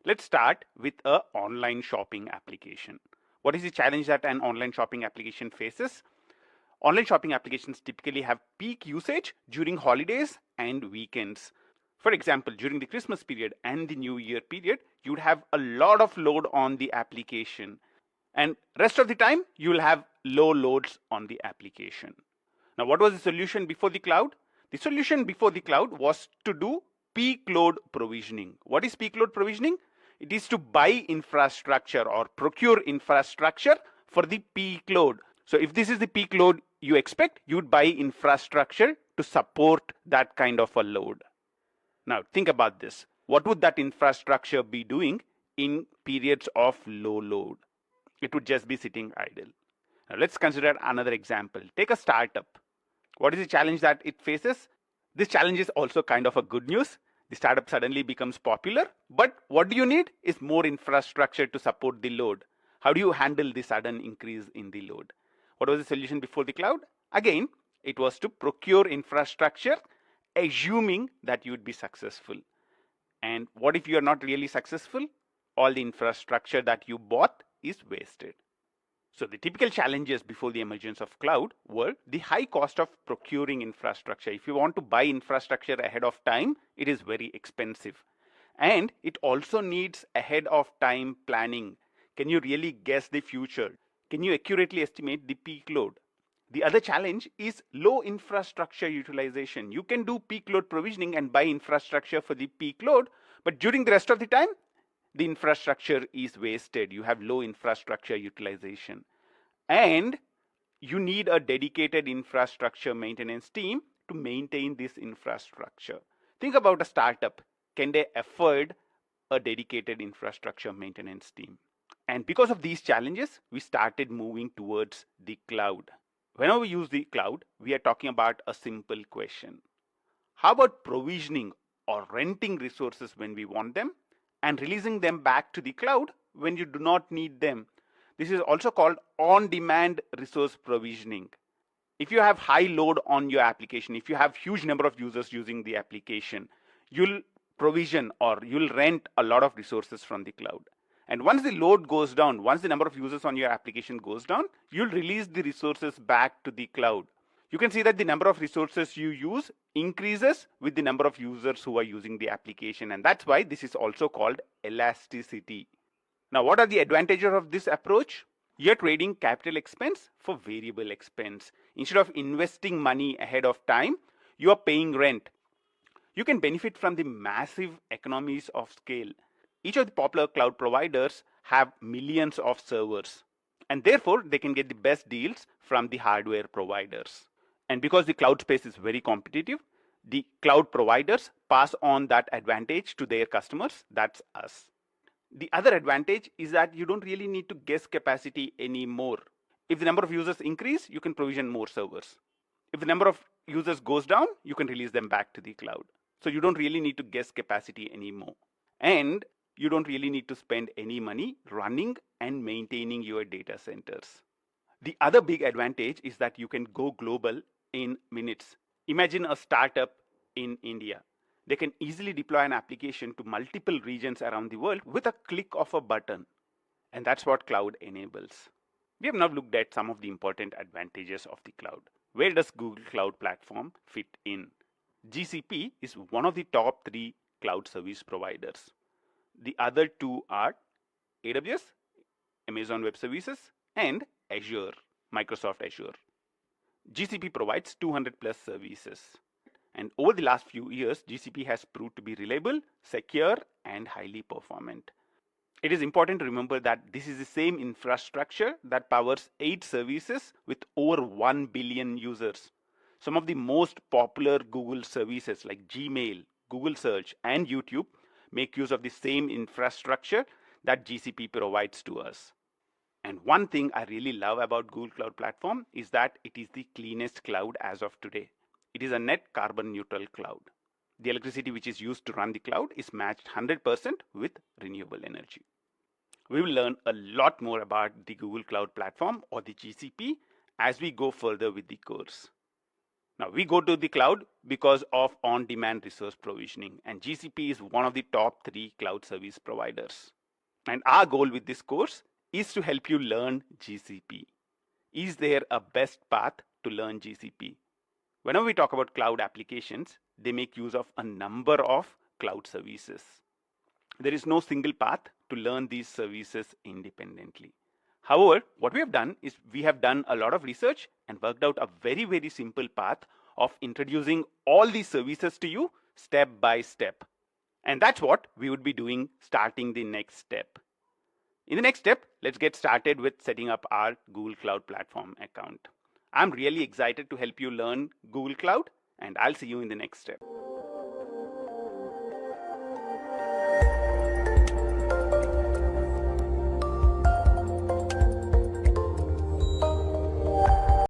Let's start with an online shopping application. What is the challenge that an online shopping application faces? Online shopping applications typically have peak usage during holidays and weekends. For example, during the Christmas period and the New Year period, you'd have a lot of load on the application. And rest of the time, you'll have low loads on the application. Now, what was the solution before the cloud? The solution before the cloud was to do peak load provisioning. What is peak load provisioning? It is to buy infrastructure or procure infrastructure for the peak load. So if this is the peak load you expect, you'd buy infrastructure to support that kind of a load. Now think about this. What would that infrastructure be doing in periods of low load? It would just be sitting idle. Now let's consider another example. Take a startup. What is the challenge that it faces? This challenge is also kind of a good news. The startup suddenly becomes popular, but what do you need is more infrastructure to support the load. How do you handle the sudden increase in the load? What was the solution before the cloud? Again, it was to procure infrastructure, assuming that you would be successful. And what if you are not really successful? All the infrastructure that you bought is wasted. So the typical challenges before the emergence of cloud were the high cost of procuring infrastructure. If you want to buy infrastructure ahead of time, it is very expensive. And it also needs ahead of time planning. Can you really guess the future? Can you accurately estimate the peak load? The other challenge is low infrastructure utilization. You can do peak load provisioning and buy infrastructure for the peak load, but during the rest of the time, the infrastructure is wasted. You have low infrastructure utilization. And you need a dedicated infrastructure maintenance team to maintain this infrastructure. Think about a startup. Can they afford a dedicated infrastructure maintenance team? And because of these challenges, we started moving towards the cloud. Whenever we use the cloud, we are talking about a simple question. How about provisioning or renting resources when we want them and releasing them back to the cloud when you do not need them? This is also called on-demand resource provisioning. If you have high load on your application, if you have huge number of users using the application, you'll provision or you'll rent a lot of resources from the cloud. And once the load goes down, once the number of users on your application goes down, you'll release the resources back to the cloud. You can see that the number of resources you use increases with the number of users who are using the application. And that's why this is also called elasticity. Now, what are the advantages of this approach? You're trading capital expense for variable expense. Instead of investing money ahead of time, you are paying rent. You can benefit from the massive economies of scale. Each of the popular cloud providers have millions of servers, and therefore they can get the best deals from the hardware providers. And because the cloud space is very competitive, the cloud providers pass on that advantage to their customers. That's us. The other advantage is that you don't really need to guess capacity anymore. If the number of users increase, you can provision more servers. If the number of users goes down, you can release them back to the cloud. So you don't really need to guess capacity anymore. And you don't really need to spend any money running and maintaining your data centers. The other big advantage is that you can go global in minutes. Imagine a startup in India. They can easily deploy an application to multiple regions around the world with a click of a button. And that's what cloud enables. We have now looked at some of the important advantages of the cloud. Where does Google Cloud Platform fit in? GCP is one of the top 3 cloud service providers. The other 2 are AWS, Amazon Web Services, and Azure, Microsoft Azure. GCP provides 200 plus services. And over the last few years, GCP has proved to be reliable, secure, and highly performant. It is important to remember that this is the same infrastructure that powers 8 services with over 1 billion users. Some of the most popular Google services like Gmail, Google Search, and YouTube make use of the same infrastructure that GCP provides to us. And one thing I really love about Google Cloud Platform is that it is the cleanest cloud as of today. It is a net carbon neutral cloud. The electricity which is used to run the cloud is matched 100% with renewable energy. We will learn a lot more about the Google Cloud Platform or the GCP as we go further with the course. Now we go to the cloud because of on-demand resource provisioning, and GCP is one of the top 3 cloud service providers. And our goal with this course is to help you learn GCP. Is there a best path to learn GCP? Whenever we talk about cloud applications, they make use of a number of cloud services. There is no single path to learn these services independently. However, what we have done is we have done a lot of research and worked out a very, very simple path of introducing all these services to you step by step. And that's what we would be doing starting the next step. In the next step, let's get started with setting up our Google Cloud Platform account. I'm really excited to help you learn Google Cloud, and I'll see you in the next step.